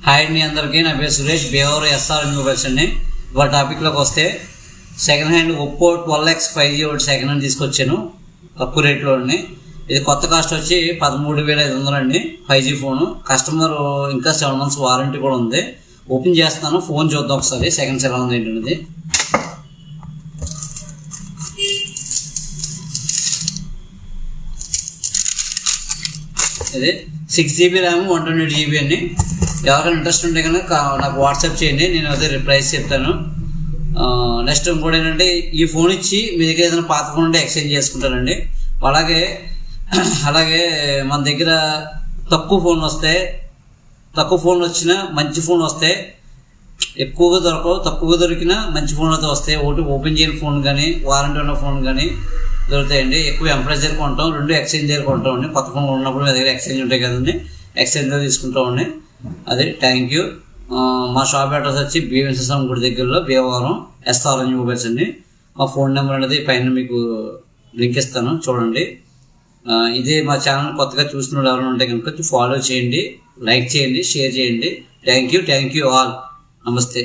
Hi అండి అందరికీ, నా పేరు సురేష్, బేవర్ ఎస్ఆర్ మొబైల్స్ అండి. ఇవాళ టాపిక్లోకి వస్తే second hand Oppo 12X 5G ఒకటి సెకండ్ హ్యాండ్ తీసుకొచ్చాను తక్కువ రేట్లో అండి. ఇది కొత్త కాస్ట్ వచ్చి 13,500 అండి. 5G phone. కస్టమర్ ఇంకా 7 months వారంటీ కూడా ఉంది. ఓపెన్ చేస్తాను, ఫోన్ చూద్దాం ఒకసారి సెకండ్స్ ఎలా ఉంది ఏంటనేది. ఇది 6GB ర్యామ్ 128GB అండి. ఎవరికైనా ఇంట్రెస్ట్ ఉంటే కనుక నాకు వాట్సాప్ చేయండి, నేను అదే ప్రైస్ చెప్తాను. నెక్స్ట్ ఇంకోటి ఏంటంటే, ఈ ఫోన్ ఇచ్చి మీ దగ్గర ఏదైనా పాత ఫోన్ ఉంటే ఎక్స్చేంజ్ చేసుకుంటానండి. అలాగే మన దగ్గర తక్కువ ఫోన్లు వచ్చినా మంచి ఫోన్ వస్తాయి. ఎక్కువగా దొరకవు, తక్కువగా దొరికినా మంచి ఫోన్ అయితే వస్తాయి. ఒకటి ఓపెన్ చేయని ఫోన్ కానీ వారంటీ ఉన్న ఫోన్ కానీ దొరుకుతాయండి. ఎక్కువ ఎంప్రెస్ దగ్గర కొంటాం, 2 ఎక్స్చేంజ్ దగ్గర కొంటామండి. కొత్త ఫోన్ ఉన్నప్పుడు మీ దగ్గర ఎక్స్చేంజ్ ఉంటాయి కదండి, ఎక్స్చేంజ్ తీసుకుంటామండి. అదే థ్యాంక్ యూ. మా షాప్ అడ్రస్ వచ్చి BMSM గుడి దగ్గరలో భీమవరం ఎస్ఆర్ మొబైల్స్ అండి. మా ఫోన్ నెంబర్ అనేది పైన మీకు లింక్ ఇస్తాను, చూడండి. ఇదే మా ఛానల్ కొత్తగా చూసిన వాళ్ళు ఎవరైనా ఉంటే కనుక ఫాలో చేయండి, లైక్ చేయండి, షేర్ చేయండి. Thank you all. నమస్తే.